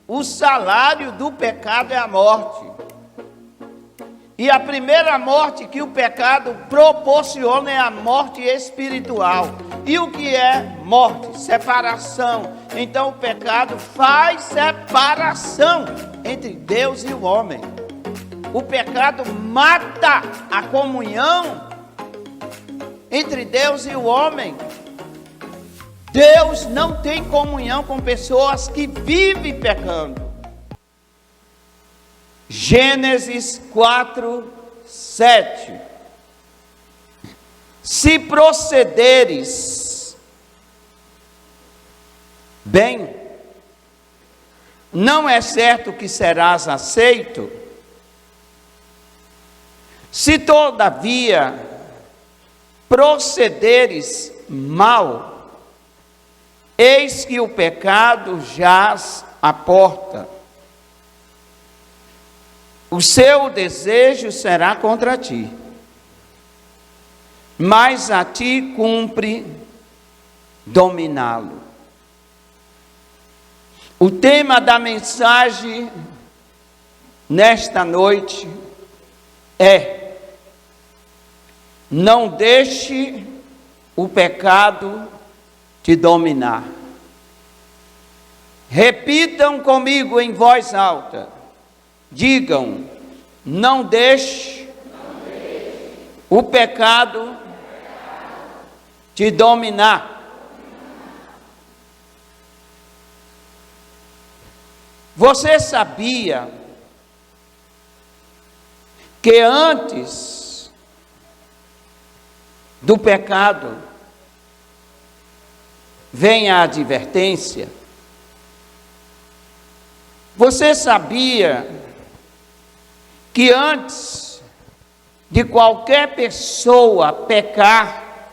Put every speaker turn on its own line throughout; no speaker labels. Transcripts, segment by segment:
o salário do pecado é a morte. E a primeira morte que o pecado proporciona é a morte espiritual. E o que é morte? Separação. Então o pecado faz separação entre Deus e o homem. O pecado mata a comunhão entre Deus e o homem. Deus não tem comunhão com pessoas que vivem pecando. Gênesis 4, 7. Se procederes bem, não é certo que serás aceito. Se todavia procederes mal, eis que o pecado jaz à porta. O seu desejo será contra ti, mas a ti cumpre dominá-lo. O tema da mensagem nesta noite é: não deixe o pecado te dominar. Repitam comigo em voz alta. Digam: não deixe o pecado te dominar. Você sabia que antes do pecado vem a advertência? Você sabia que antes de qualquer pessoa pecar,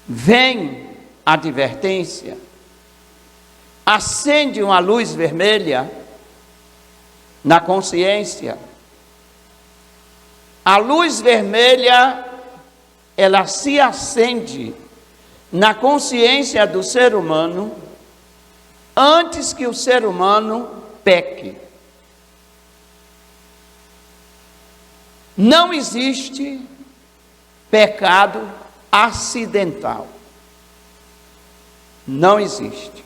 vem a advertência? Acende uma luz vermelha na consciência. A luz vermelha, ela se acende na consciência do ser humano antes que o ser humano peque. Não existe pecado acidental. Não existe.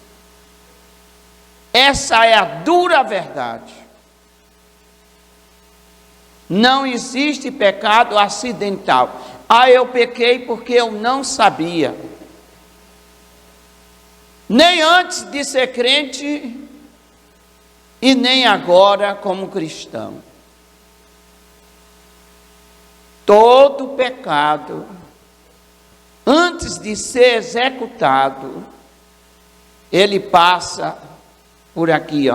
Essa é a dura verdade. Não existe pecado acidental. Ah, eu pequei porque eu não sabia. Nem antes de ser crente e nem agora como cristão. Todo pecado, antes de ser executado, ele passa por aqui,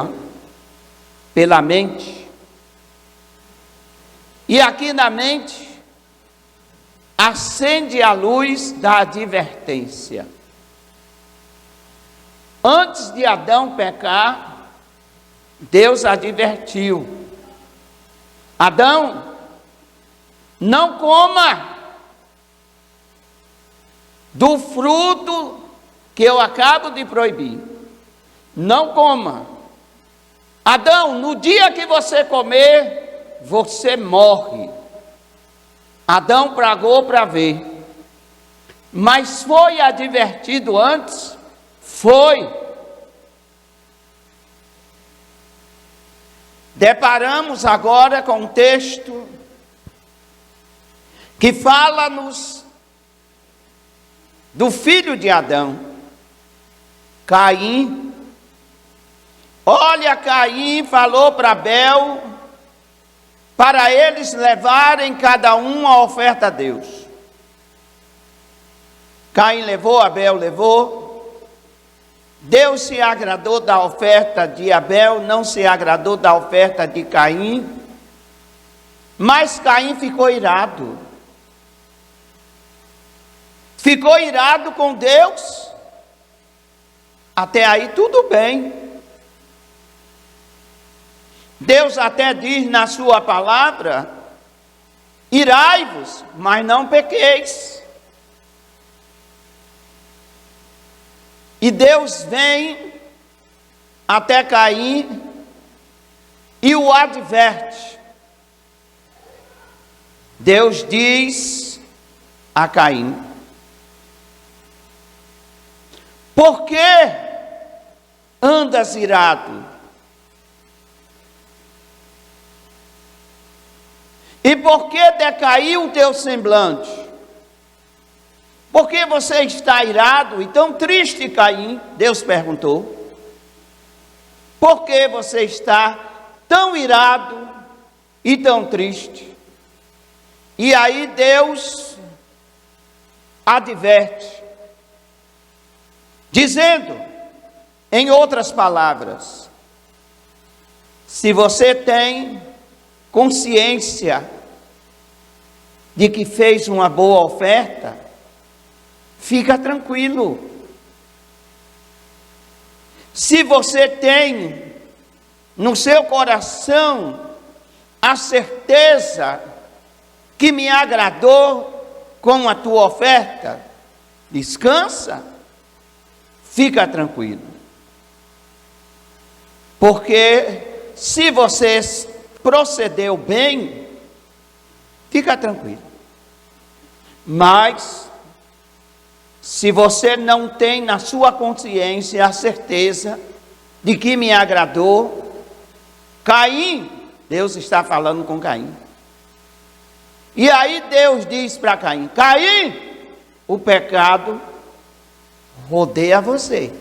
pela mente. E aqui na mente, acende a luz da advertência. Antes de Adão pecar, Deus advertiu: Adão, não coma do fruto que eu acabo de proibir. Não coma. Adão, no dia que você comer, você morre. Adão pagou para ver. Mas foi advertido antes? Foi. Deparamos agora com um texto que fala-nos do filho de Adão, Caim. Olha, Caim falou para Abel, para eles levarem cada um a oferta a Deus. Caim levou, Abel levou. Deus se agradou da oferta de Abel, não se agradou da oferta de Caim. Mas Caim ficou irado. Ficou irado com Deus. Até aí tudo bem. Deus até diz na sua palavra: irai-vos, mas não pequeis. E Deus vem até Caim e o adverte. Deus diz a Caim: por que andas irado? E por que decaiu o teu semblante? Por que você está irado e tão triste, Caim? Deus perguntou. Por que você está tão irado e tão triste? E aí Deus adverte, dizendo, em outras palavras, se você tem consciência de que fez uma boa oferta, fica tranquilo. Se você tem no seu coração a certeza que me agradou com a tua oferta, descansa, fica tranquilo. Porque se você procedeu bem, fica tranquilo. Mas se você não tem na sua consciência a certeza de que me agradou, Caim, Deus está falando com Caim. E aí Deus diz para Caim: Caim, o pecado rodeia você.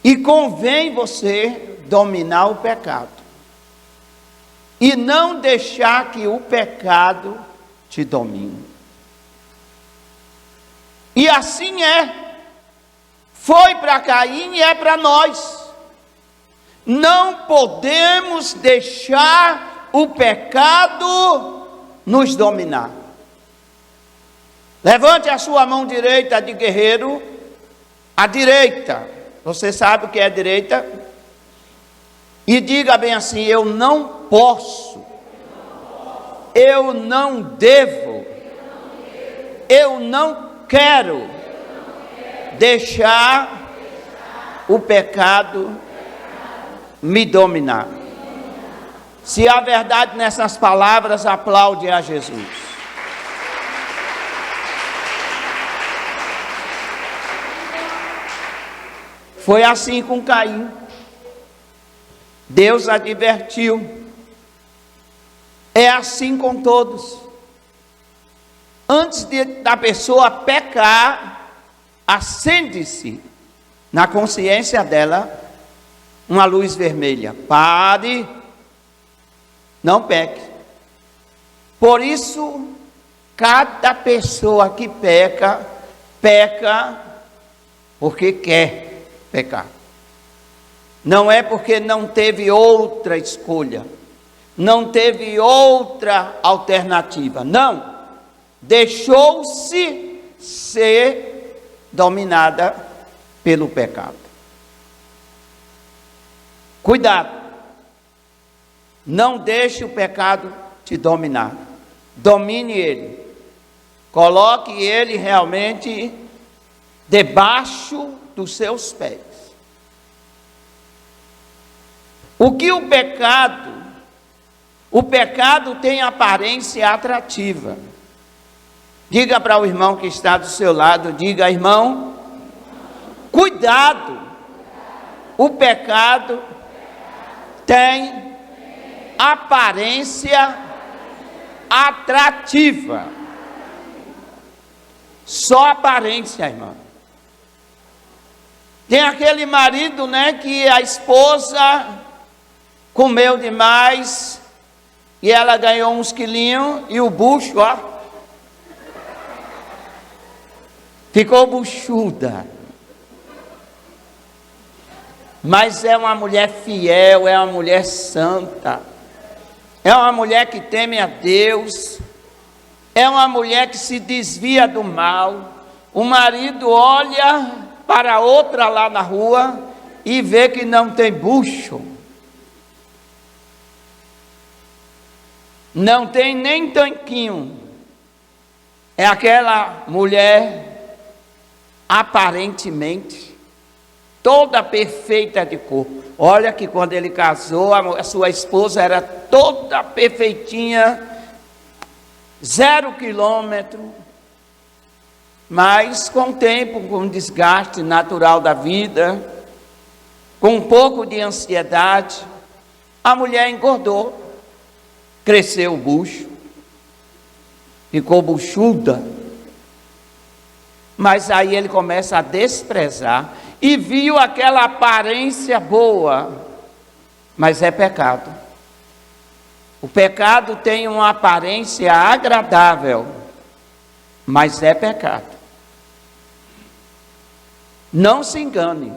E convém você dominar o pecado. E não deixar que o pecado te domine. E assim é. Foi para Caim e é para nós. Não podemos deixar o pecado nos dominar. Levante a sua mão direita de guerreiro. A direita. Você sabe o que é a direita? E diga bem assim: eu não posso, eu não devo, eu não quero deixar o pecado me dominar. Se há verdade nessas palavras, aplaude a Jesus. Foi assim com Caim. Deus advertiu. É assim com todos. Antes da pessoa pecar, acende-se na consciência dela uma luz vermelha. Pare, não peque. Por isso, cada pessoa que peca, peca porque quer pecar. Não é porque não teve outra escolha, não teve outra alternativa. Não, deixou-se ser dominada pelo pecado. Cuidado, não deixe o pecado te dominar. Domine ele, coloque ele realmente debaixo dos seus pés. O que o pecado tem aparência atrativa. Diga para o irmão que está do seu lado, diga: irmão, cuidado, o pecado tem aparência atrativa. Só aparência, irmão. Tem aquele marido, que a esposa comeu demais e ela ganhou uns quilinhos e o bucho, ficou buchuda. Mas é uma mulher fiel, é uma mulher santa, é uma mulher que teme a Deus, é uma mulher que se desvia do mal. O marido olha para outra lá na rua e vê que não tem bucho, não tem nem tanquinho. É aquela mulher aparentemente toda perfeita de corpo. Olha que quando ele casou, a sua esposa era toda perfeitinha, 0 quilômetro. Mas com o tempo, com o desgaste natural da vida, com um pouco de ansiedade, a mulher engordou, cresceu o bucho, ficou buchuda. Mas aí ele começa a desprezar e viu aquela aparência boa, mas é pecado. O pecado tem uma aparência agradável, mas é pecado. Não se engane.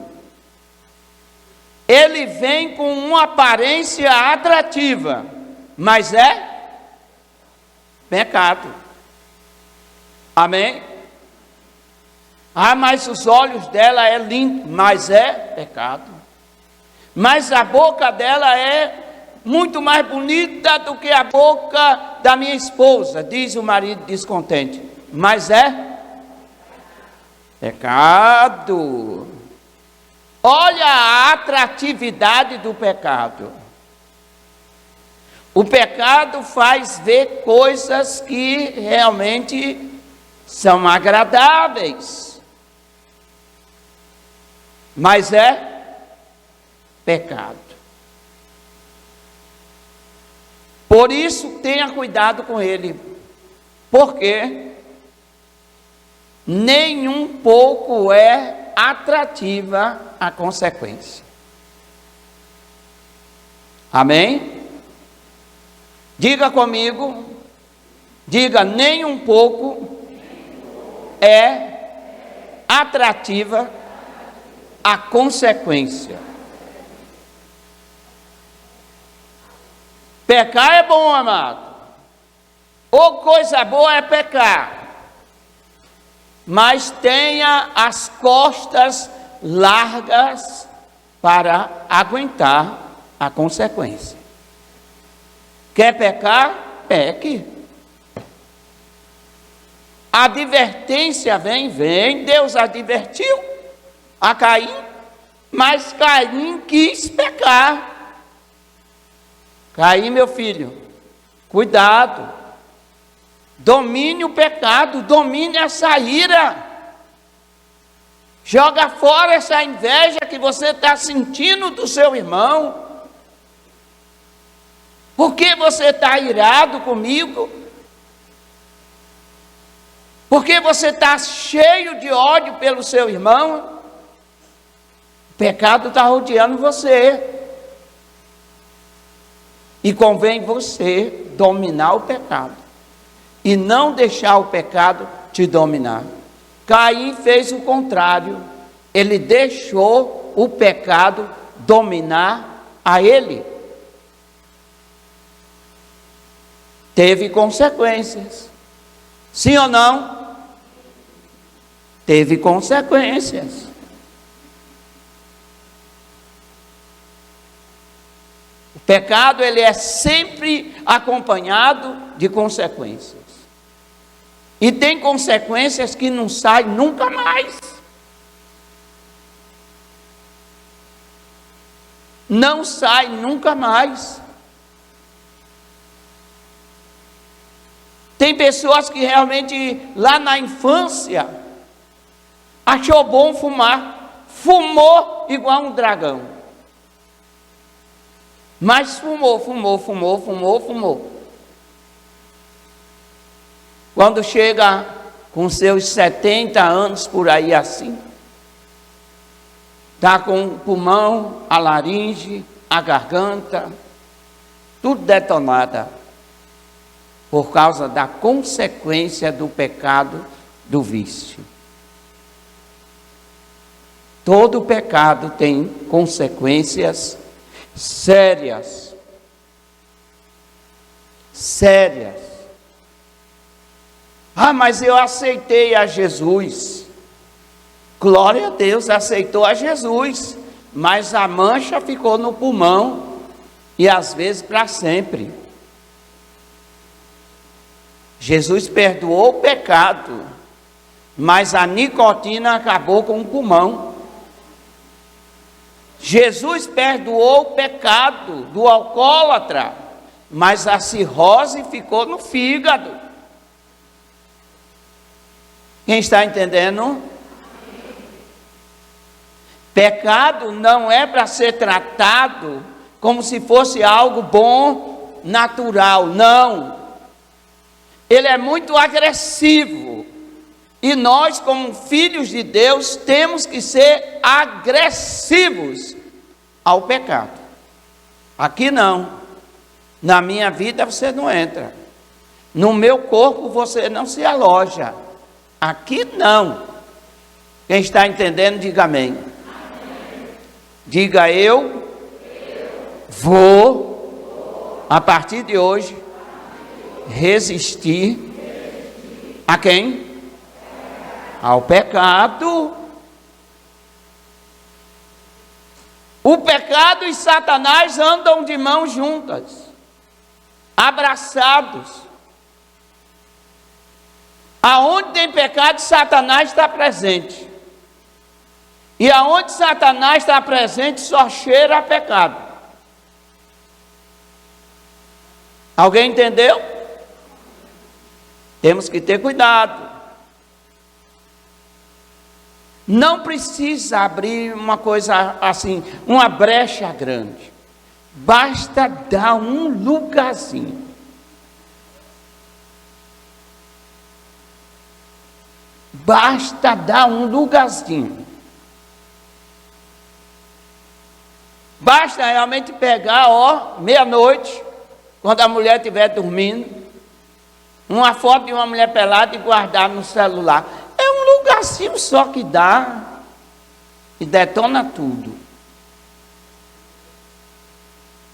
Ele vem com uma aparência atrativa, mas é pecado. Amém? Ah, mas os olhos dela é lindo, mas é pecado. Mas a boca dela é muito mais bonita do que a boca da minha esposa, diz o marido descontente. Mas é pecado. Olha a atratividade do pecado. O pecado faz ver coisas que realmente são agradáveis, mas é pecado. Por isso, tenha cuidado com ele, porque nem um pouco é atrativa a consequência. Amém? Diga comigo, diga, nem um pouco é atrativa a consequência. Pecar é bom, amado. Ou coisa boa é pecar. Mas tenha as costas largas para aguentar a consequência. Quer pecar? Peque. A advertência vem, Deus advertiu a Caim, mas Caim quis pecar. Caim, meu filho, cuidado, domine o pecado, domine essa ira, joga fora essa inveja que você está sentindo do seu irmão. Por que você está irado comigo? Por que você está cheio de ódio pelo seu irmão? O pecado está rodeando você. E convém você dominar o pecado. E não deixar o pecado te dominar. Caim fez o contrário. Ele deixou o pecado dominar a ele. Teve consequências. Sim ou não? Teve consequências. O pecado, ele é sempre acompanhado de consequências. E tem consequências que não saem nunca mais. Não sai nunca mais. Tem pessoas que realmente lá na infância achou bom fumar, fumou igual um dragão. Mas fumou. Quando chega com seus 70 anos por aí assim, está com o pulmão, a laringe, a garganta, tudo detonada, por causa da consequência do pecado do vício. Todo pecado tem consequências sérias. Ah, mas eu aceitei a Jesus. Glória a Deus, aceitou a Jesus, mas a mancha ficou no pulmão e às vezes para sempre. Jesus perdoou o pecado, mas a nicotina acabou com o pulmão. Jesus perdoou o pecado do alcoólatra, mas a cirrose ficou no fígado. Quem está entendendo? Pecado não é para ser tratado como se fosse algo bom, natural, não. Ele é muito agressivo. E nós, como filhos de Deus, temos que ser agressivos ao pecado. Aqui não. Na minha vida você não entra. No meu corpo você não se aloja. Aqui não. Quem está entendendo, diga amém. Diga eu vou, a partir de hoje, resistir a quem? Ao pecado. O pecado e Satanás andam de mãos juntas, abraçados. Aonde tem pecado, Satanás está presente. E aonde Satanás está presente, só cheira a pecado. Alguém entendeu? Temos que ter cuidado. Não precisa abrir uma coisa assim, uma brecha grande. Basta dar um lugarzinho. Basta dar um lugarzinho. Basta realmente pegar, meia-noite, quando a mulher estiver dormindo, uma foto de uma mulher pelada e guardar no celular. É um lugarzinho só que dá e detona tudo.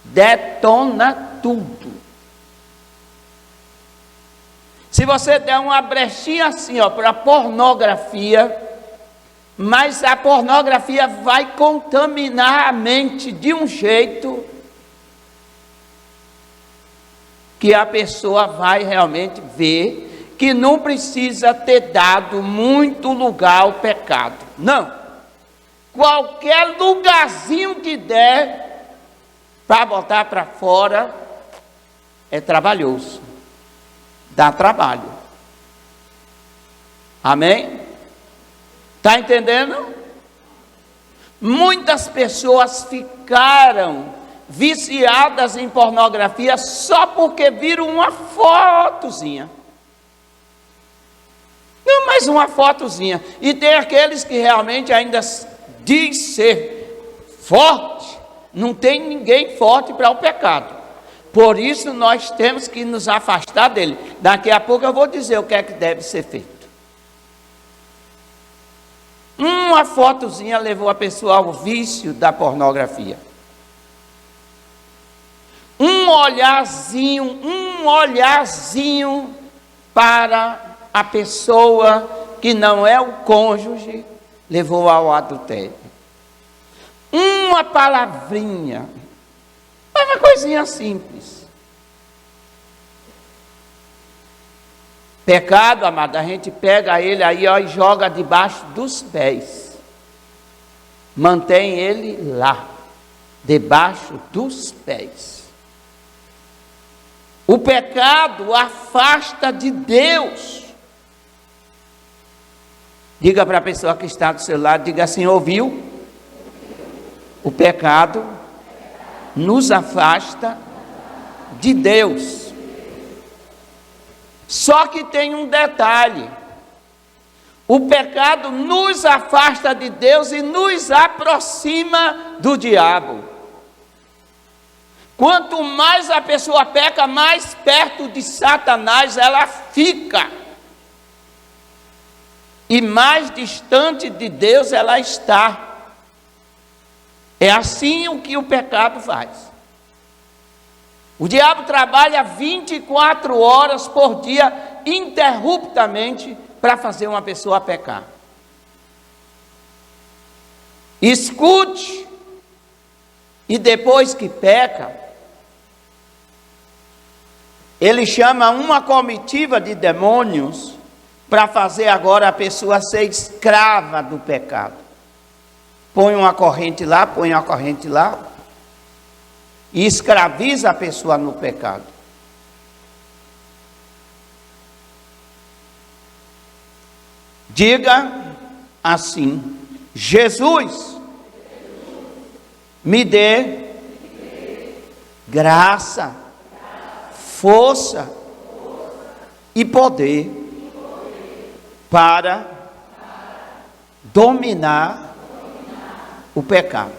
Detona tudo. Se você der uma brechinha assim, para pornografia, mas a pornografia vai contaminar a mente de um jeito que a pessoa vai realmente ver que não precisa ter dado muito lugar ao pecado. Não. Qualquer lugarzinho que der para botar para fora é trabalhoso. Dá trabalho. Amém? Está entendendo? Muitas pessoas ficaram viciadas em pornografia só porque viram uma fotozinha. Não, mais uma fotozinha. E tem aqueles que realmente ainda diz ser forte. Não tem ninguém forte para o pecado. Por isso nós temos que nos afastar dele. Daqui a pouco eu vou dizer o que é que deve ser feito. Uma fotozinha levou a pessoa ao vício da pornografia. Um olharzinho para a pessoa que não é o cônjuge, levou ao adultério. Uma palavrinha, é uma coisinha simples. Pecado, amado, a gente pega ele aí e joga debaixo dos pés. Mantém ele lá, debaixo dos pés. O pecado afasta de Deus. Diga para a pessoa que está do seu lado, diga assim, ouviu? O pecado nos afasta de Deus. Só que tem um detalhe. O pecado nos afasta de Deus e nos aproxima do diabo. Quanto mais a pessoa peca, mais perto de Satanás ela fica. E mais distante de Deus ela está. É assim o que o pecado faz. O diabo trabalha 24 horas por dia, interruptamente, para fazer uma pessoa pecar. Escute, e depois que peca, ele chama uma comitiva de demônios para fazer agora a pessoa ser escrava do pecado. põe uma corrente lá, põe uma corrente lá, e escraviza a pessoa no pecado. Diga assim: Jesus, me dê graça, força e poder para dominar o pecado.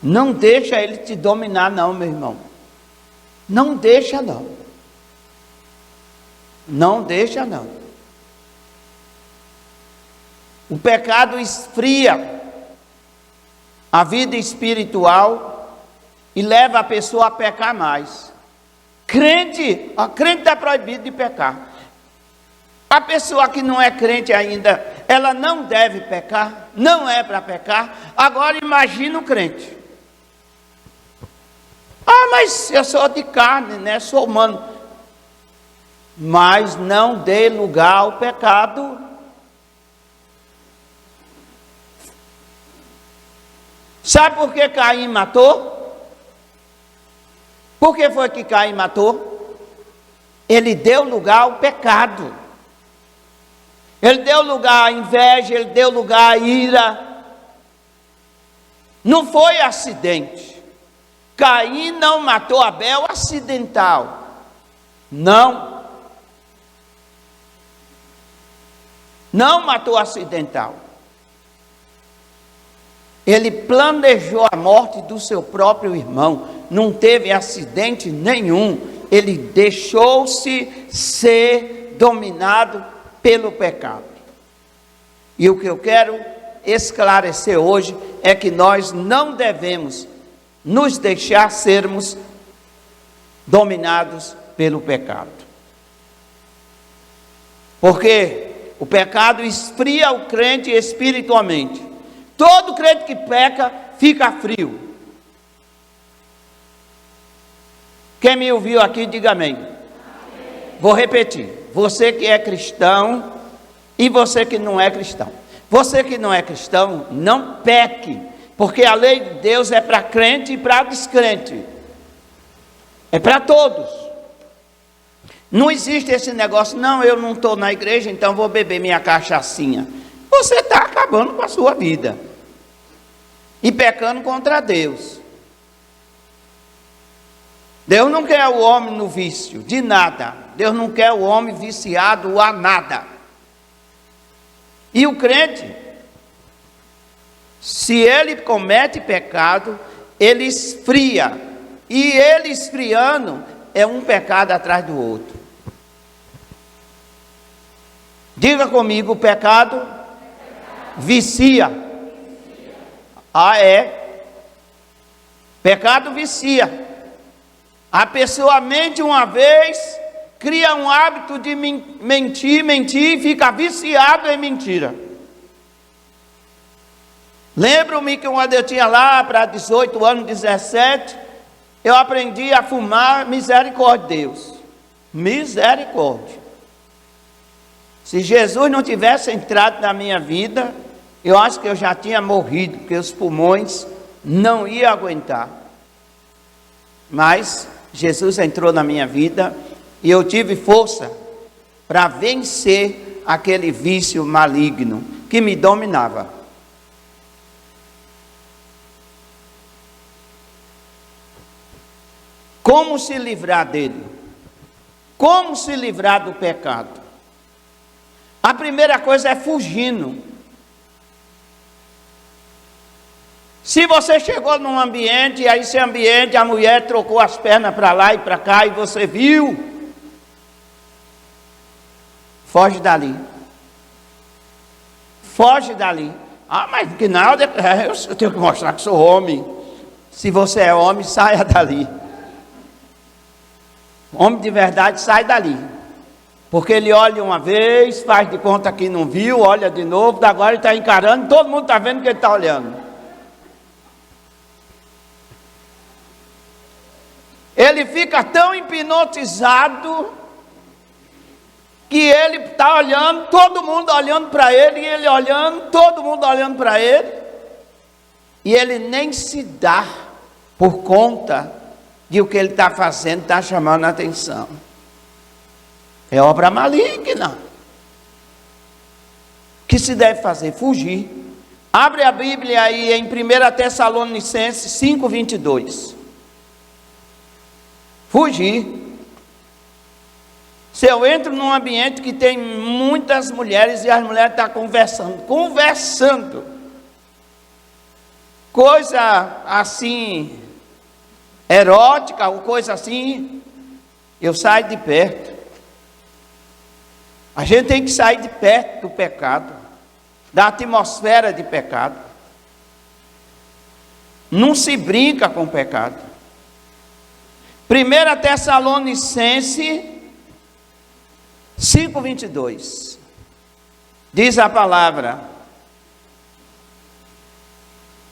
Não deixa ele te dominar não, meu irmão. Não deixa não. Não deixa não. O pecado esfria a vida espiritual e leva a pessoa a pecar mais. Crente está proibido de pecar. A pessoa que não é crente ainda, ela não deve pecar, não é para pecar. Agora imagina o crente. Ah, mas eu sou de carne, né? Sou humano. Mas não dê lugar ao pecado. Sabe por que Caim matou? Por que foi que Caim matou? Ele deu lugar ao pecado. Ele deu lugar à inveja, ele deu lugar à ira. Não foi acidente. Caim não matou Abel acidental. Não. Não matou acidental. Ele planejou a morte do seu próprio irmão. Não teve acidente nenhum. Ele deixou-se ser dominado pelo pecado. E o que eu quero esclarecer hoje é que nós não devemos nos deixar sermos dominados pelo pecado. Porque o pecado esfria o crente espiritualmente. Todo crente que peca fica frio. Quem me ouviu aqui, diga amém. Amém. Vou repetir. Você que é cristão e você que não é cristão. Você que não é cristão, não peque, porque a lei de Deus é para crente e para descrente. É para todos. Não existe esse negócio, não, eu não estou na igreja, então vou beber minha cachaçinha. Você está acabando com a sua vida. E pecando contra Deus. Deus não quer o homem no vício, de nada. Deus não quer o homem viciado a nada. E o crente, se ele comete pecado, ele esfria. E ele esfriando, é um pecado atrás do outro. Diga comigo, o pecado vicia. Ah, é. Pecado vicia. A pessoa mente uma vez, cria um hábito de mentir e fica viciado em mentira. Lembro-me que quando eu tinha lá para 18 anos, 17, eu aprendi a fumar, misericórdia de Deus. Misericórdia. Se Jesus não tivesse entrado na minha vida, eu acho que eu já tinha morrido, porque os pulmões não iam aguentar. Mas Jesus entrou na minha vida e eu tive força para vencer aquele vício maligno que me dominava. Como se livrar dele? Como se livrar do pecado? A primeira coisa é fugindo. Se você chegou num ambiente, e aí esse ambiente, a mulher trocou as pernas para lá e para cá, e você viu, foge dali. Foge dali. Ah, mas que nada, eu tenho que mostrar que sou homem. Se você é homem, saia dali. Homem de verdade, sai dali. Porque ele olha uma vez, faz de conta que não viu, olha de novo, agora ele está encarando, todo mundo está vendo que ele está olhando. Ele fica tão hipnotizado que ele está olhando, todo mundo olhando para ele, e ele olhando, todo mundo olhando para ele, e ele nem se dá por conta de o que ele está fazendo, está chamando a atenção. É obra maligna. O que se deve fazer? Fugir. Abre a Bíblia aí em 1 Tessalonicenses 5:22. Fugir. Se eu entro num ambiente que tem muitas mulheres e as mulheres estão conversando, coisa assim, erótica ou coisa assim, eu saio de perto. A gente tem que sair de perto do pecado, da atmosfera de pecado. Não se brinca com o pecado. 1 Tessalonicenses 5:22 diz a palavra: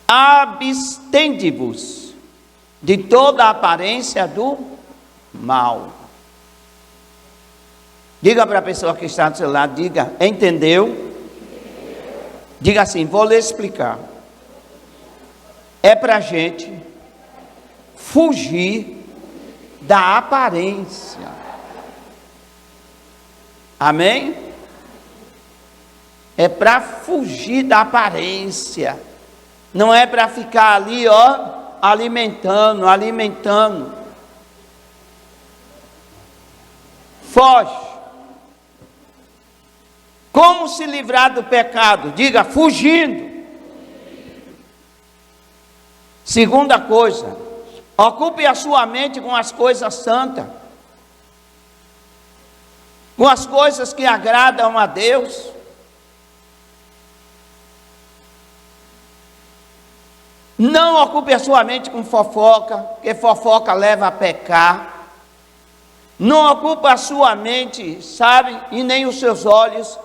abstende-vos de toda a aparência do mal. Diga para a pessoa que está do seu lado, diga, entendeu? Diga assim, vou lhe explicar. É para a gente fugir da aparência. Amém? É para fugir da aparência. Não é para ficar ali, alimentando. Foge. Como se livrar do pecado? Diga, fugindo. Segunda coisa, ocupe a sua mente com as coisas santas, com as coisas que agradam a Deus. Não ocupe a sua mente com fofoca, porque fofoca leva a pecar. Não ocupe a sua mente, sabe, e nem os seus olhos,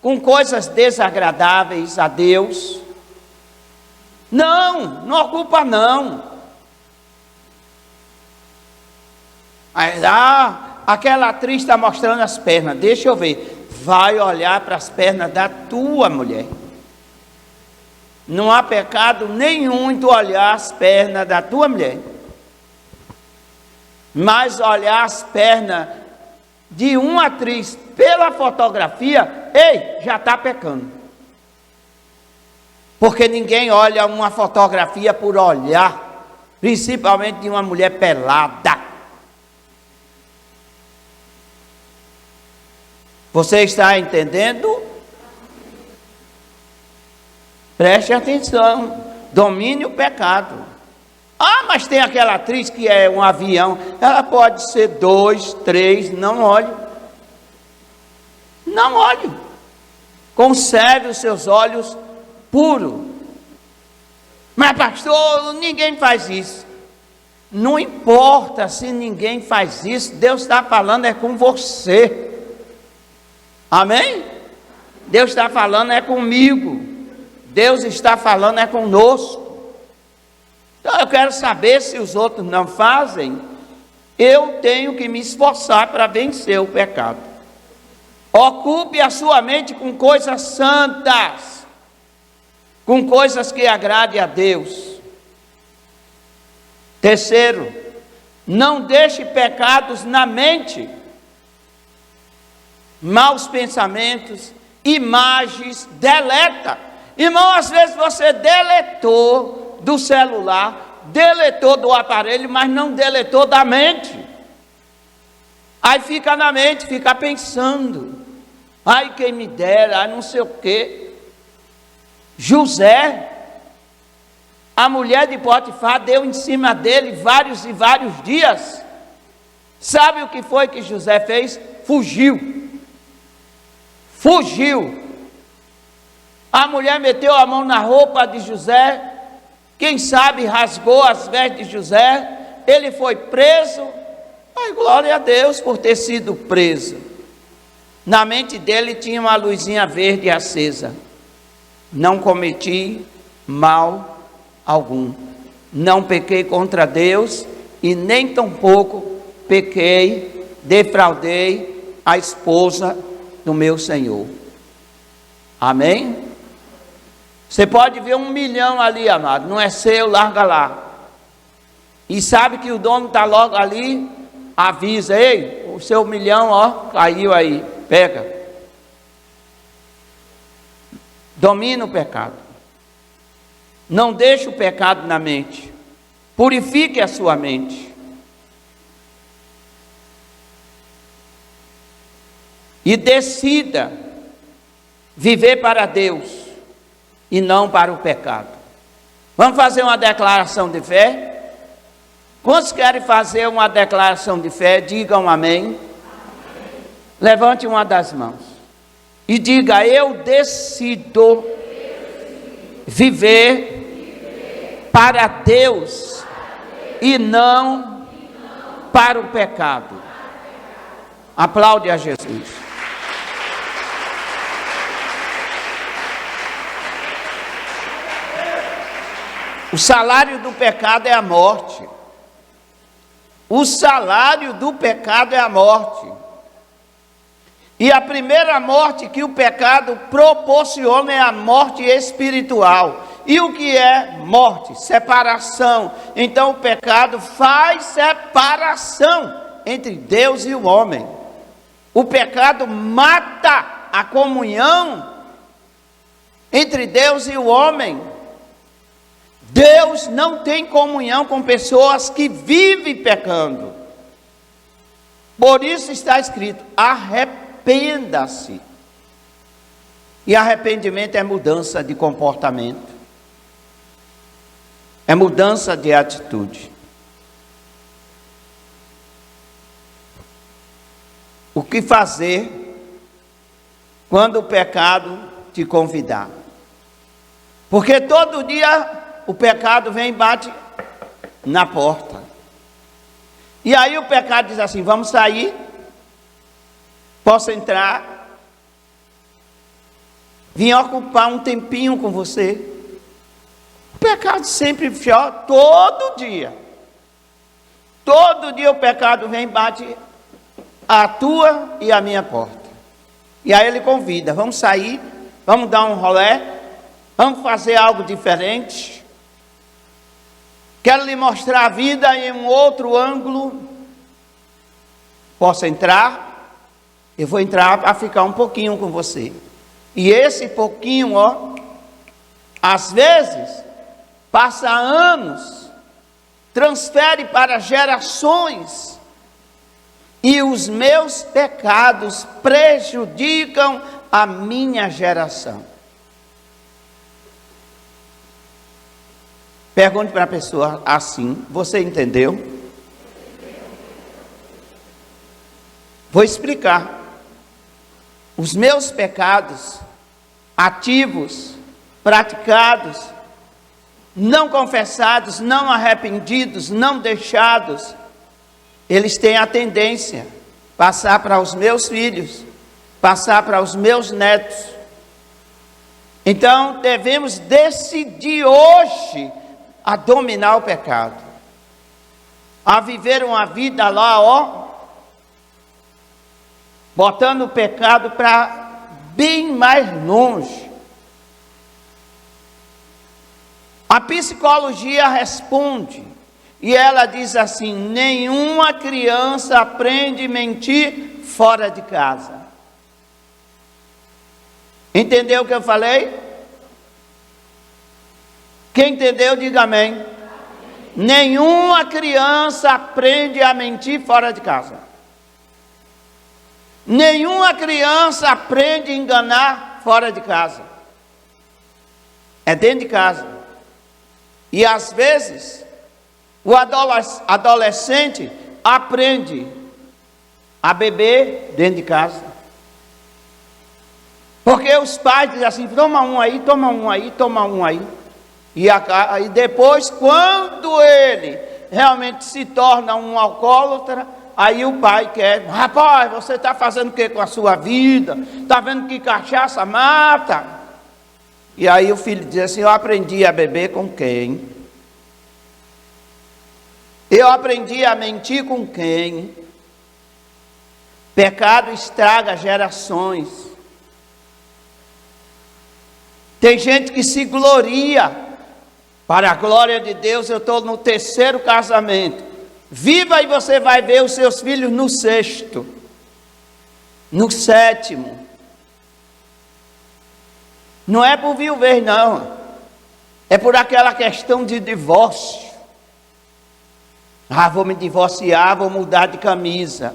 com coisas desagradáveis a Deus. Não ocupa não. Aí, aquela atriz está mostrando as pernas, deixa eu ver. Vai olhar para as pernas da tua mulher. Não há pecado nenhum em tu olhar as pernas da tua mulher. Mas olhar as pernas de uma atriz pela fotografia, ei, já está pecando. Porque ninguém olha uma fotografia por olhar, principalmente de uma mulher pelada. Você está entendendo? Preste atenção, domine o pecado. Mas tem aquela atriz que é um avião, ela pode ser 2, 3, não olhe. Não olhe. Conserve os seus olhos puros. Mas pastor, ninguém faz isso. Não importa se ninguém faz isso, Deus está falando é com você. Amém? Deus está falando é comigo. Deus está falando é conosco. Então eu quero saber se os outros não fazem, eu tenho que me esforçar para vencer o pecado. Ocupe a sua mente com coisas santas, com coisas que agradem a Deus. Terceiro, não deixe pecados na mente, maus pensamentos, imagens, deleta. Irmão, às vezes você deletou do celular, deletou do aparelho, mas não deletou da mente. Aí fica na mente, fica pensando. Ai, quem me dera, ai, não sei o quê. José, a mulher de Potifar deu em cima dele vários e vários dias. Sabe o que foi que José fez? Fugiu. A mulher meteu a mão na roupa de José, quem sabe rasgou as vestes de José, ele foi preso. Ai, glória a Deus por ter sido preso. Na mente dele tinha uma luzinha verde acesa. Não cometi mal algum. Não pequei contra Deus e nem tampouco pequei, defraudei a esposa do meu Senhor. Amém? Você pode ver 1 milhão ali, amado, não é seu, larga lá. E sabe que o dono está logo ali, avisa: ei, o seu 1 milhão, ó, caiu aí, pega. Domina o pecado. Não deixe o pecado na mente. Purifique a sua mente. E decida viver para Deus e não para o pecado. Vamos fazer uma declaração de fé? Quantos querem fazer uma declaração de fé? Digam amém. Levante uma das mãos e diga: eu decido viver para Deus e não para o pecado. Aplaude a Jesus. O salário do pecado é a morte. O salário do pecado é a morte. E a primeira morte que o pecado proporciona é a morte espiritual. E o que é morte? Separação. Então o pecado faz separação entre Deus e o homem. O pecado mata a comunhão entre Deus e o homem. Deus não tem comunhão com pessoas que vivem pecando. Por isso está escrito: arrependa-se. E arrependimento é mudança de comportamento, é mudança de atitude. O que fazer quando o pecado te convidar? Porque todo dia o pecado vem e bate na porta. E aí o pecado diz assim: vamos sair? Posso entrar? Vim ocupar um tempinho com você. O pecado sempre pior, todo dia. Todo dia o pecado vem e bate a tua e a minha porta. E aí ele convida: vamos sair? Vamos dar um rolê? Vamos fazer algo diferente? Quero lhe mostrar a vida em um outro ângulo. Posso entrar? Eu vou entrar para ficar um pouquinho com você. E esse pouquinho, ó, às vezes, passa anos, transfere para gerações. E os meus pecados prejudicam a minha geração. Pergunte para a pessoa assim: você entendeu? Vou explicar. Os meus pecados ativos, praticados, não confessados, não arrependidos, não deixados, eles têm a tendência a passar para os meus filhos, passar para os meus netos. Então devemos decidir hoje a dominar o pecado, a viver uma vida lá, ó, botando o pecado para bem mais longe. A psicologia responde, e ela diz assim: nenhuma criança aprende a mentir fora de casa. Entendeu o que eu falei? Quem entendeu, diga amém. Nenhuma criança aprende a mentir fora de casa. Nenhuma criança aprende a enganar fora de casa. É dentro de casa. E às vezes, o adolescente aprende a beber dentro de casa. Porque os pais dizem assim: toma um aí, toma um aí, toma um aí. E depois, quando ele realmente se torna um alcoólatra, aí o pai quer: rapaz, você está fazendo o que com a sua vida? Está vendo que cachaça mata? E aí o filho diz assim: eu aprendi a beber com quem? Eu aprendi a mentir com quem? Pecado estraga gerações. Tem gente que se gloria. Para a glória de Deus, eu estou no 3º casamento. Viva e você vai ver os seus filhos no 6º, no 7º. Não é por viuvez, não. É por aquela questão de divórcio. Vou me divorciar, vou mudar de camisa.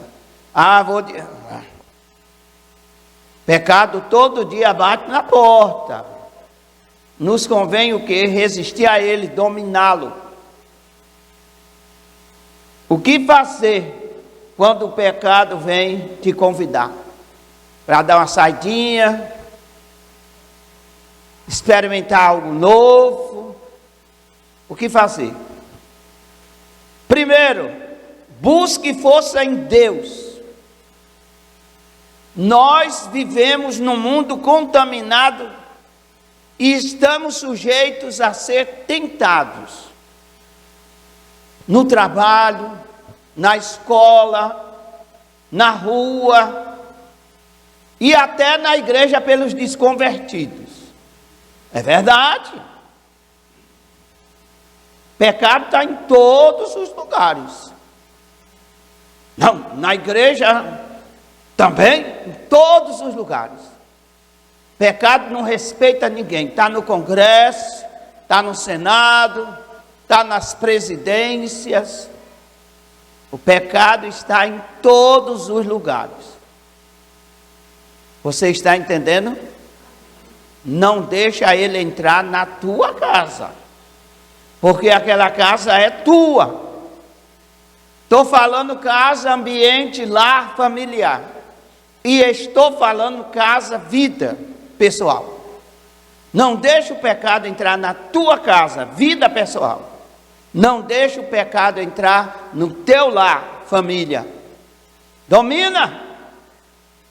Pecado todo dia bate na porta. Nos convém o quê? Resistir a ele, dominá-lo. O que fazer quando o pecado vem te convidar? Para dar uma saidinha, experimentar algo novo. O que fazer? Primeiro, busque força em Deus. Nós vivemos num mundo contaminado e estamos sujeitos a ser tentados. No trabalho, na escola, na rua e até na igreja pelos desconvertidos. É verdade. Pecado está em todos os lugares. Não, na igreja também, em todos os lugares. Pecado não respeita ninguém. Está no Congresso, está no Senado, está nas presidências. O pecado está em todos os lugares. Você está entendendo? Não deixa ele entrar na tua casa, porque aquela casa é tua. Estou falando casa, ambiente, lar, familiar. E estou falando casa, vida pessoal. Não deixa o pecado entrar na tua casa, vida pessoal. Não deixa o pecado entrar no teu lar, família. Domina.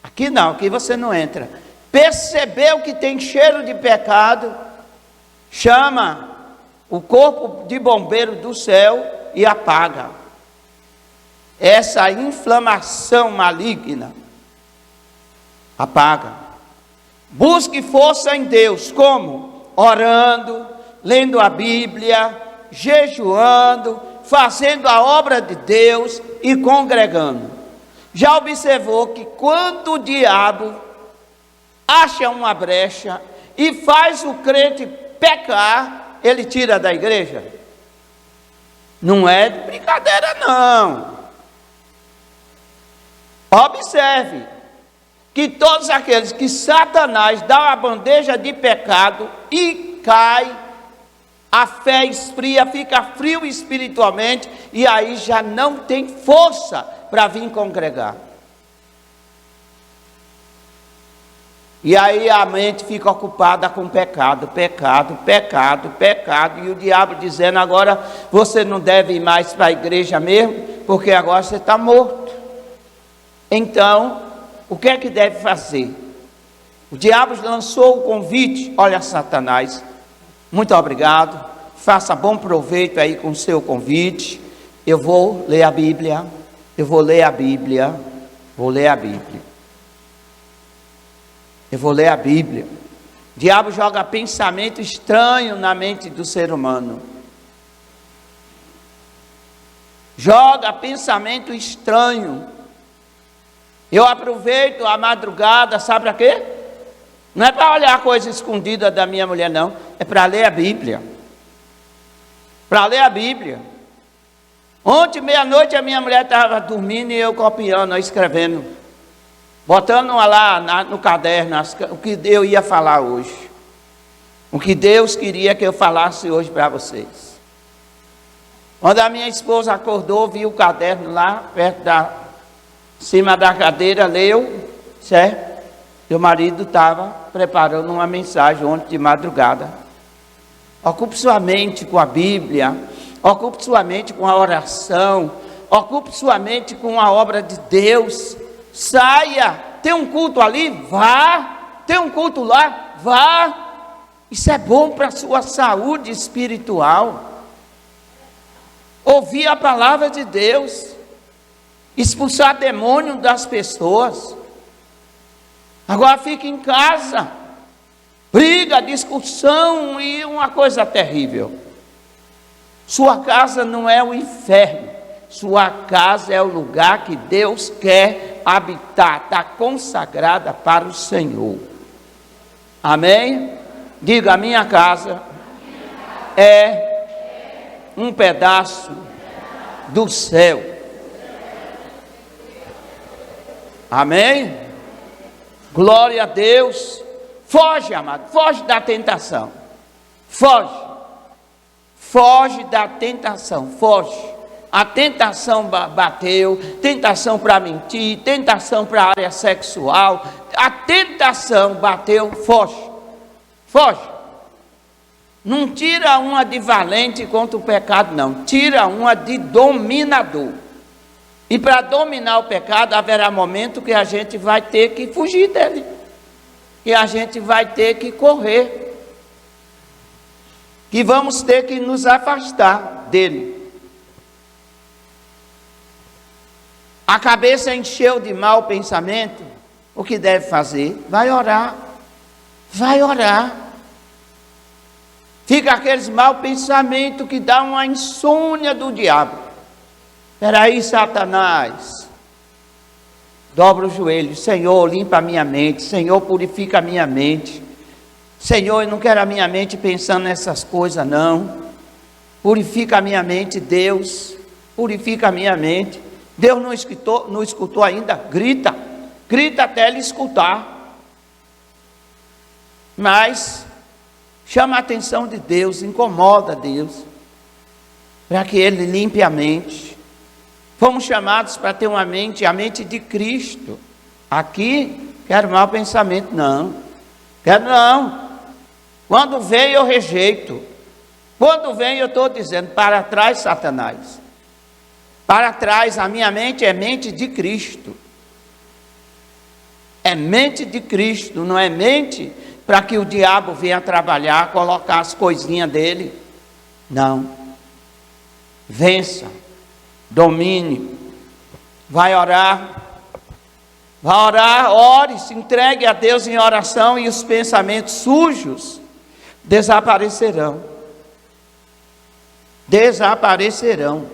Aqui não, aqui você não entra. Percebeu que tem cheiro de pecado, chama o corpo de bombeiro do céu e apaga essa inflamação maligna. Apaga. Busque força em Deus. Como? Orando, lendo a Bíblia, jejuando, fazendo a obra de Deus e congregando. Já observou que quando o diabo acha uma brecha e faz o crente pecar, ele tira da igreja? Não é de brincadeira, não. Observe que todos aqueles que Satanás dá a bandeja de pecado e cai, a fé esfria, fica frio espiritualmente e aí já não tem força para vir congregar. E aí a mente fica ocupada com pecado, e o diabo dizendo: agora você não deve ir mais para a igreja mesmo, porque agora você está morto. Então, o que é que deve fazer? O diabo lançou o convite. Olha, Satanás, muito obrigado, faça bom proveito aí com o seu convite. Eu vou ler a Bíblia, vou ler a Bíblia. O diabo joga pensamento estranho na mente do ser humano. Joga pensamento estranho. Eu aproveito a madrugada, sabe para quê? Não é para olhar a coisa escondida da minha mulher, não. É para ler a Bíblia. Ontem, meia-noite, a minha mulher estava dormindo e eu copiando, escrevendo. Botando lá no caderno o que eu ia falar hoje. O que Deus queria que eu falasse hoje para vocês. Quando a minha esposa acordou, viu o caderno lá, em cima da cadeira, leu, certo? Meu marido estava preparando uma mensagem ontem de madrugada. Ocupe sua mente com a Bíblia, ocupe sua mente com a oração, ocupe sua mente com a obra de Deus. Saia, tem um culto ali, vá, tem um culto lá, vá. Isso é bom para a sua saúde espiritual. Ouvir a palavra de Deus. expulsar demônio das pessoas. Agora fica em casa, briga, discussão e uma coisa terrível. Sua casa não é o inferno, sua casa é o lugar que Deus quer habitar, está consagrada para o Senhor. Amém? Diga, a minha casa é um pedaço do céu. Amém? Glória a Deus. Foge, amado, foge da tentação. Foge. Foge da tentação, foge. A tentação bateu, tentação para mentir, tentação para a área sexual. A tentação bateu, foge. Foge. Não tira uma de valente contra o pecado, não. Tira uma de dominador. E para dominar o pecado, haverá momento que a gente vai ter que fugir dele. Que a gente vai ter que correr. Que vamos ter que nos afastar dele. A cabeça encheu de mau pensamento. O que deve fazer? Vai orar. Vai orar. Fica aqueles mau pensamentos que dá uma insônia do diabo. Espera aí, Satanás. Dobra o joelho. Senhor, limpa a minha mente. Senhor, purifica a minha mente. Senhor, eu não quero a minha mente pensando nessas coisas, não. Purifica a minha mente, Deus. Purifica a minha mente. Deus não escutou ainda? Grita. Grita até ele escutar. Mas chama a atenção de Deus, incomoda Deus, para que ele limpe a mente. Fomos chamados para ter uma mente, a mente de Cristo. Aqui, quero mau pensamento, não. Quero não. Quando vem eu rejeito. Quando vem eu estou dizendo, para trás, Satanás. Para trás, a minha mente é mente de Cristo. É mente de Cristo, não é mente para que o diabo venha trabalhar, colocar as coisinhas dele. Não. Vença, domine, vai orar. Vai orar, ore, se entregue a Deus em oração e os pensamentos sujos desaparecerão. Desaparecerão.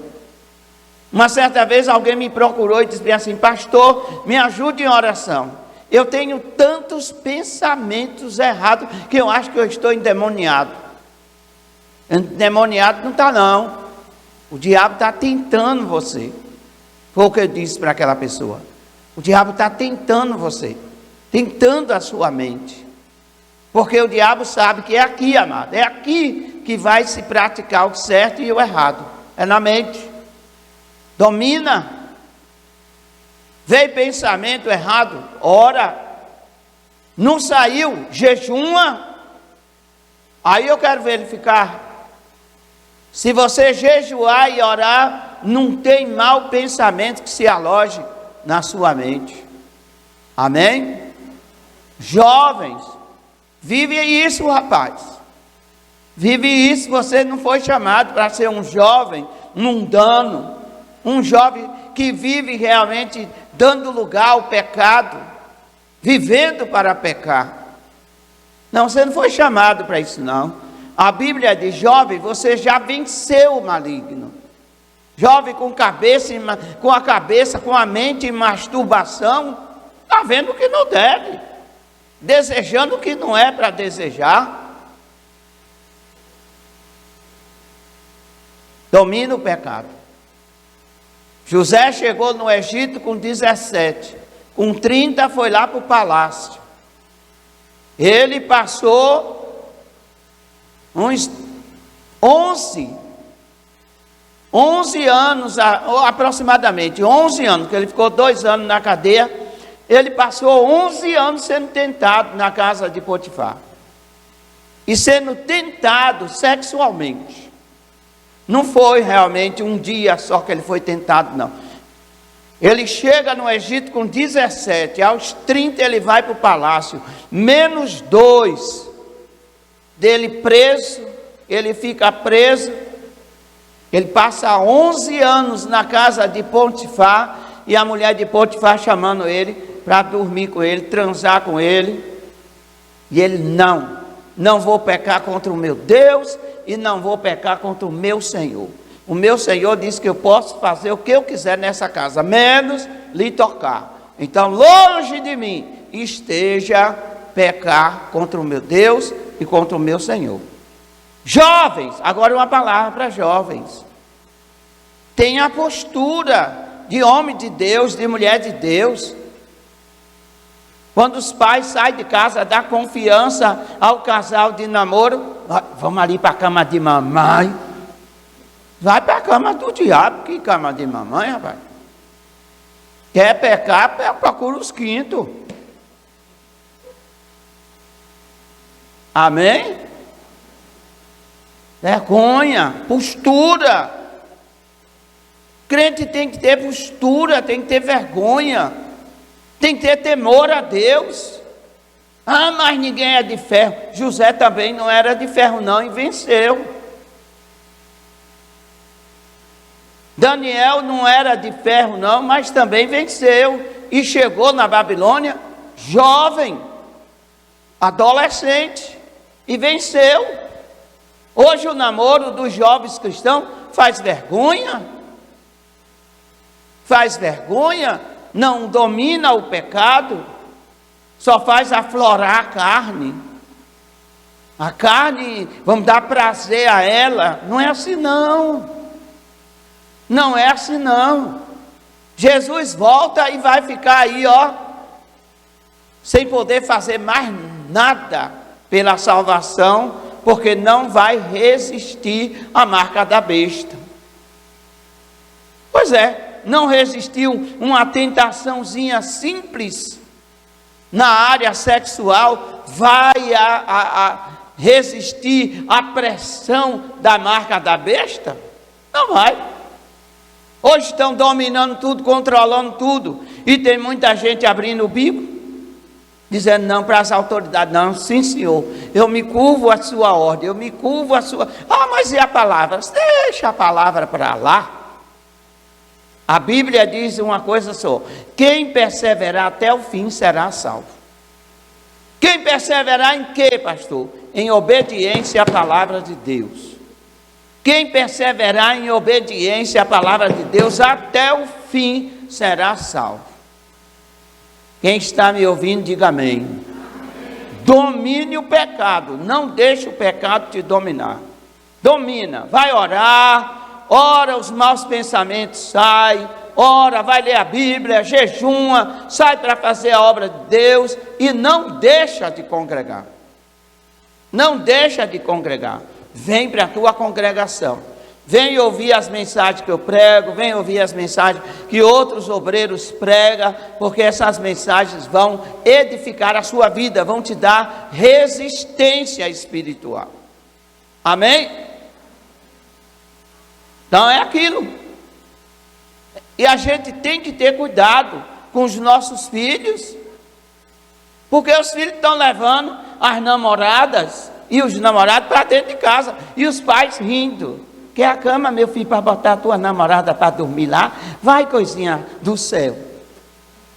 Uma certa vez alguém me procurou e disse assim: pastor, me ajude em oração. Eu tenho tantos pensamentos errados que eu acho que eu estou endemoniado. Endemoniado não está não. O diabo está tentando você. Foi o que eu disse para aquela pessoa. O diabo está tentando você. Tentando a sua mente. Porque o diabo sabe que é aqui, amado. É aqui que vai se praticar o certo e o errado. É na mente. Domina. Veio pensamento errado, ora. Não saiu, jejuma. Aí eu quero verificar. Se você jejuar e orar, não tem mau pensamento que se aloje na sua mente. Amém? Jovens, vive isso, rapaz. Vive isso. Você não foi chamado para ser um jovem mundano. Um jovem que vive realmente dando lugar ao pecado, vivendo para pecar. Não, você não foi chamado para isso não. A Bíblia diz: jovem, você já venceu o maligno. Jovem com a cabeça, com a mente em masturbação, está vendo o que não deve, desejando o que não é para desejar. Domina o pecado. José chegou no Egito com 17, com 30 foi lá para o palácio. Ele passou uns 11 anos, aproximadamente 11 anos, que ele ficou 2 anos na cadeia. Ele passou 11 anos sendo tentado na casa de Potifar. E sendo tentado sexualmente. Não foi realmente um dia só que ele foi tentado, não. Ele chega no Egito com 17, aos 30 ele vai para o palácio, menos 2 dele preso, ele fica preso, ele passa 11 anos na casa de Potifar, e a mulher de Potifar chamando ele para dormir com ele, transar com ele. E ele: não vou pecar contra o meu Deus e não vou pecar contra o meu Senhor. O meu Senhor diz que eu posso fazer o que eu quiser nessa casa, menos lhe tocar. Então, longe de mim esteja pecar contra o meu Deus e contra o meu Senhor. Jovens, agora uma palavra para jovens. Tenha a postura de homem de Deus, de mulher de Deus. Quando os pais saem de casa, dá confiança ao casal de namoro. Vamos ali para a cama de mamãe. Vai para a cama do diabo. Que cama de mamãe, rapaz? Quer pecar, procura os quintos. Amém? Vergonha, postura. Crente tem que ter postura, tem que ter vergonha, tem que ter temor a Deus. Mas ninguém é de ferro. José também não era de ferro não e venceu. Daniel não era de ferro não, mas também venceu. E chegou na Babilônia jovem, adolescente, e venceu. Hoje o namoro dos jovens cristãos faz vergonha. Faz vergonha, não domina o pecado, só faz aflorar a carne. A carne, vamos dar prazer a ela. Não é assim não. Não é assim não. Jesus volta e vai ficar aí, sem poder fazer mais nada pela salvação, porque não vai resistir à marca da besta. Pois é, não resistiu uma tentaçãozinha simples na área sexual, vai resistir à pressão da marca da besta? Não vai. Hoje estão dominando tudo, controlando tudo, e tem muita gente abrindo o bico, dizendo não para as autoridades. Não, sim senhor, eu me curvo à sua ordem, eu me curvo à sua... mas e a palavra? Deixa a palavra para lá. A Bíblia diz uma coisa só: quem perseverar até o fim será salvo. Quem perseverar em quê, pastor? Em obediência à palavra de Deus. Quem perseverar em obediência à palavra de Deus até o fim será salvo. Quem está me ouvindo, diga amém. Amém. Domine o pecado, não deixe o pecado te dominar. Domina, vai orar, ora, os maus pensamentos saem, ora, vai ler a Bíblia, jejuma, sai para fazer a obra de Deus e não deixa de congregar. Não deixa de congregar. Vem para a tua congregação, vem ouvir as mensagens que eu prego, vem ouvir as mensagens que outros obreiros pregam, porque essas mensagens vão edificar a sua vida, vão te dar resistência espiritual. Amém? Então é aquilo. E a gente tem que ter cuidado com os nossos filhos, porque os filhos estão levando as namoradas e os namorados para dentro de casa, e os pais rindo. Quer a cama, meu filho, para botar a tua namorada para dormir lá? Vai, coisinha do céu.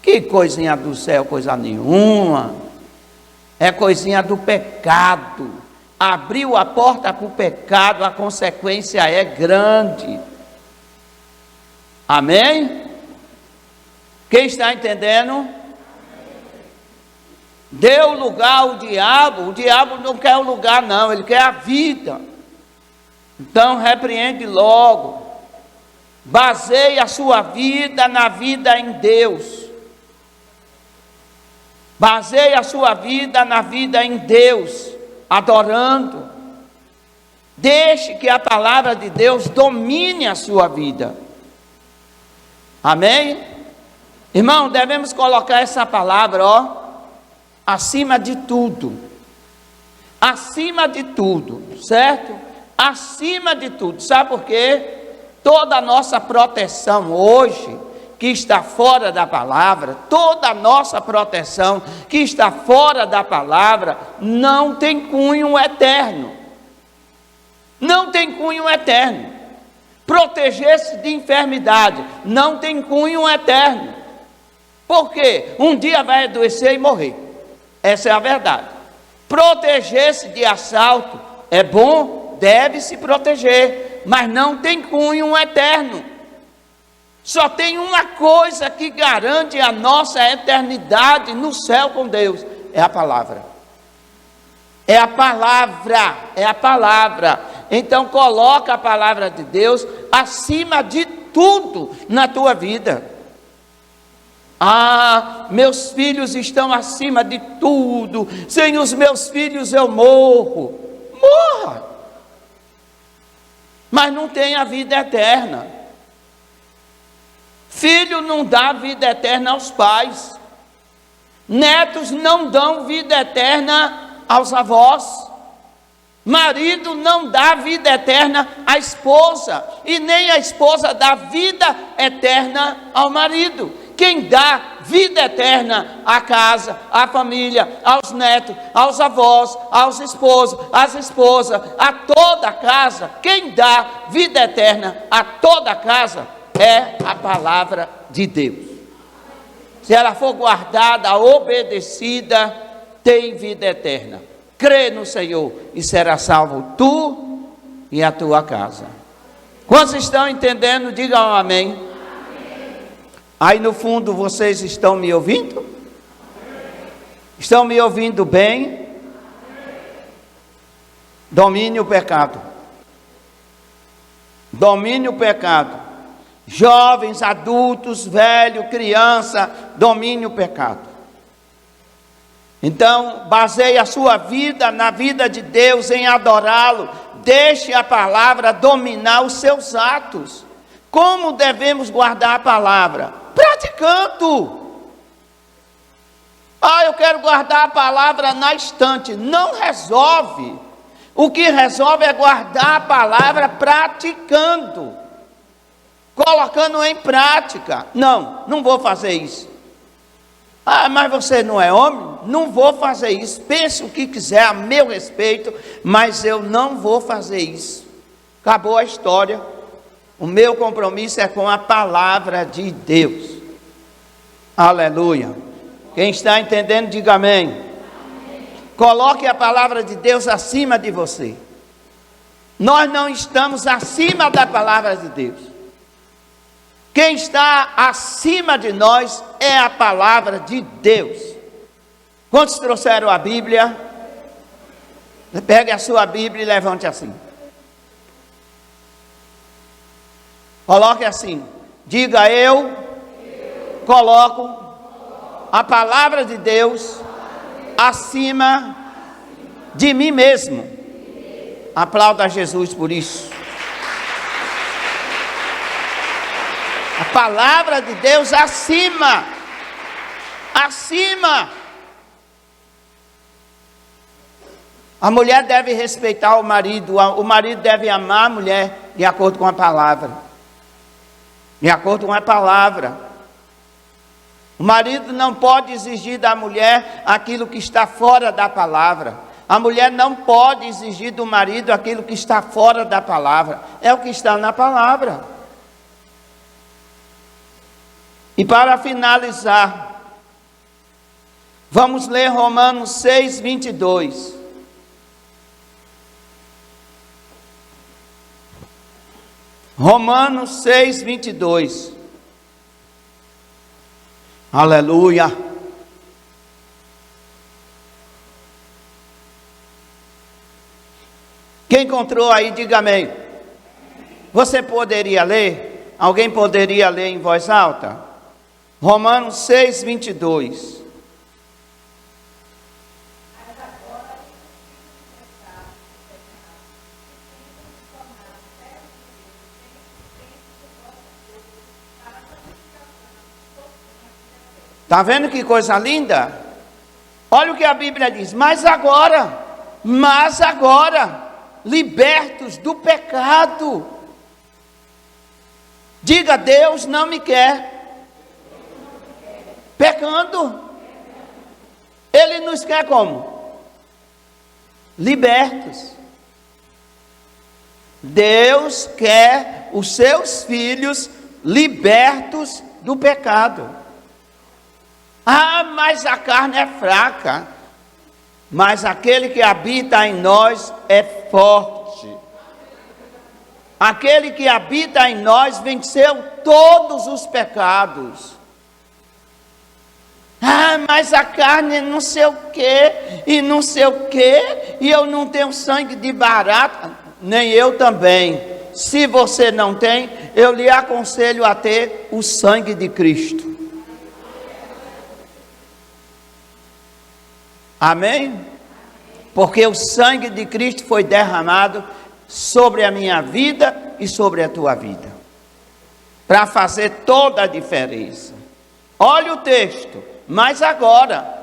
Que coisinha do céu? Coisa nenhuma. É coisinha do pecado. Abriu a porta para o pecado, a consequência é grande. Amém? Quem está entendendo? Deu lugar ao diabo. O diabo não quer o lugar não, ele quer a vida. Então repreende logo. Baseie a sua vida na vida em Deus. Baseie a sua vida na vida em Deus, adorando. Deixe que a palavra de Deus domine a sua vida. Amém? Irmão, devemos colocar essa palavra, acima de tudo. Acima de tudo, certo? Acima de tudo. Sabe por quê? Toda a nossa proteção hoje, que está fora da palavra, toda a nossa proteção que está fora da palavra, não tem cunho eterno. Não tem cunho eterno. Proteger-se de enfermidade. Não tem cunho eterno. Por quê? Um dia vai adoecer e morrer. Essa é a verdade. Proteger-se de assalto é bom, deve se proteger, mas não tem cunho eterno. Só tem uma coisa que garante a nossa eternidade no céu com Deus, é a palavra. É a palavra, é a palavra. Então coloca a palavra de Deus acima de tudo na tua vida. Ah, meus filhos estão acima de tudo. Sem os meus filhos eu morro. Morra. Mas não tem a vida eterna. Filho não dá vida eterna aos pais. Netos não dão vida eterna aos avós. Marido não dá vida eterna à esposa. E nem a esposa dá vida eterna ao marido. Quem dá vida eterna à casa, à família, aos netos, aos avós, aos esposos, às esposas, a toda a casa, quem dá vida eterna a toda a casa é a palavra de Deus. Se ela for guardada, obedecida, tem vida eterna. Crê no Senhor e será salvo tu e a tua casa. Quantos estão entendendo? Digam amém. Amém. Aí no fundo vocês estão me ouvindo? Estão me ouvindo bem? Domine o pecado. Domine o pecado. Jovens, adultos, velho, criança, domine o pecado. Então, baseie a sua vida na vida de Deus, em adorá-lo. Deixe a palavra dominar os seus atos. Como devemos guardar a palavra? Praticando. Ah, eu quero guardar a palavra na estante. Não resolve. O que resolve é guardar a palavra praticando. Colocando em prática. Não vou fazer isso. Ah, mas você não é homem? Não vou fazer isso. Pense o que quiser a meu respeito, mas eu não vou fazer isso. Acabou a história. O meu compromisso é com a palavra de Deus. Aleluia. Quem está entendendo, diga amém. Amém. Coloque a palavra de Deus acima de você. Nós não estamos acima da palavra de Deus. Quem está acima de nós é a palavra de Deus. Quantos trouxeram a Bíblia? Pegue a sua Bíblia e levante assim. Coloque assim. Diga: eu coloco a palavra de Deus acima de mim mesmo. Aplauda Jesus por isso. A palavra de Deus acima. Acima. A mulher deve respeitar o marido deve amar a mulher de acordo com a palavra. De acordo com a palavra. O marido não pode exigir da mulher aquilo que está fora da palavra. A mulher não pode exigir do marido aquilo que está fora da palavra. É o que está na palavra. E para finalizar, vamos ler Romanos 6, 22. Romanos 6, 22. Aleluia. Quem encontrou aí, diga amém. Você poderia ler? Alguém poderia ler em voz alta? Romanos 6, 22. Está vendo que coisa linda? Olha o que a Bíblia diz. Mas agora, libertos do pecado. Diga: Deus não me quer pecando. Ele nos quer como? Libertos. Deus quer os seus filhos libertos do pecado. Ah, mas a carne é fraca. Mas aquele que habita em nós é forte. Aquele que habita em nós venceu todos os pecados. Ah, mas a carne não sei o que, e não sei o que, e eu não tenho sangue de barata, nem eu também. Se você não tem, eu lhe aconselho a ter o sangue de Cristo. Amém? Porque o sangue de Cristo foi derramado sobre a minha vida e sobre a tua vida, para fazer toda a diferença. Olha o texto. Mas agora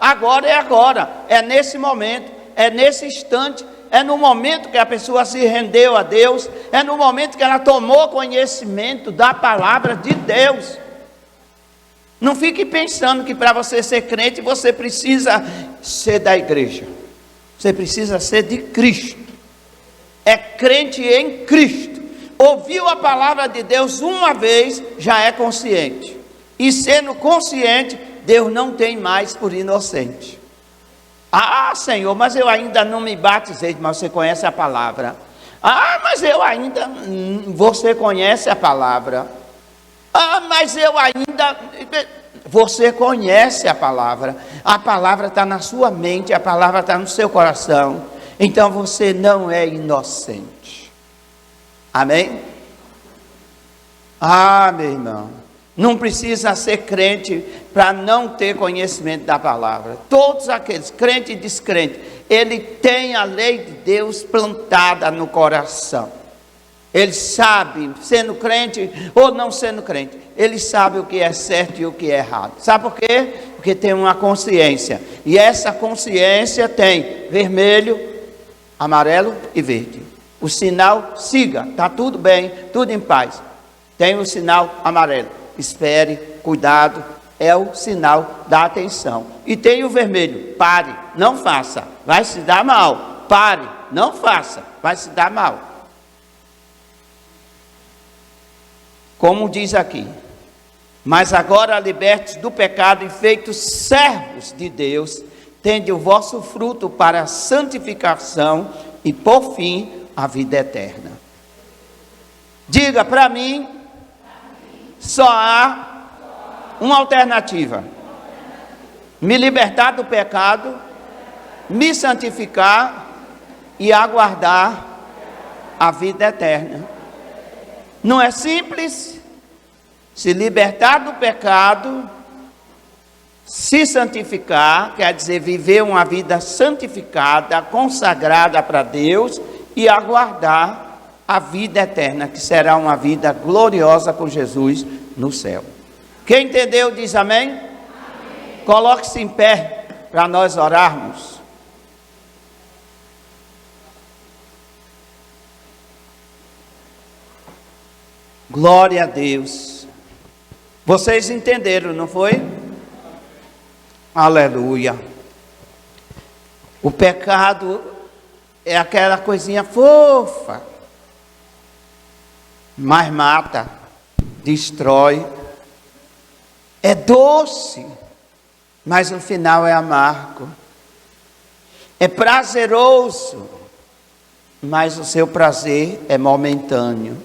é nesse momento, é nesse instante, é no momento que a pessoa se rendeu a Deus, é no momento que ela tomou conhecimento da palavra de Deus. Não fique pensando que para você ser crente, você precisa ser da igreja. Você precisa ser de Cristo. É crente em Cristo. Ouviu a palavra de Deus uma vez, já é consciente. E sendo consciente, Deus não tem mais por inocente. Ah, Senhor, mas eu ainda não me batizei, mas você conhece a palavra. Ah, mas eu ainda... Você conhece a palavra. Ah, mas eu ainda... Você conhece a palavra. A palavra está na sua mente, a palavra está no seu coração. Então você não é inocente. Amém? Ah, meu irmão. Não precisa ser crente para não ter conhecimento da palavra. Todos aqueles, crente e descrente, ele tem a lei de Deus plantada no coração. Ele sabe, sendo crente ou não sendo crente, ele sabe o que é certo e o que é errado. Sabe por quê? Porque tem uma consciência. E essa consciência tem vermelho, amarelo e verde. O sinal, siga, está tudo bem, tudo em paz. Tem o sinal amarelo. Espere, cuidado, é o sinal da atenção. E tem o vermelho, pare, não faça, vai se dar mal. Pare, não faça, vai se dar mal. Como diz aqui, mas agora libertos do pecado e feitos servos de Deus, tende o vosso fruto para a santificação e por fim a vida eterna. Diga para mim, só há uma alternativa: me libertar do pecado, me santificar e aguardar a vida eterna. Não é simples? Se libertar do pecado, se santificar, quer dizer, viver uma vida santificada, consagrada para Deus e aguardar a vida eterna, que será uma vida gloriosa com Jesus no céu. Quem entendeu diz amém? Amém. Coloque-se em pé para nós orarmos. Glória a Deus. Vocês entenderam, não foi? Aleluia. O pecado é aquela coisinha fofa, mas mata, destrói. É doce, mas no final é amargo. É prazeroso, mas o seu prazer é momentâneo.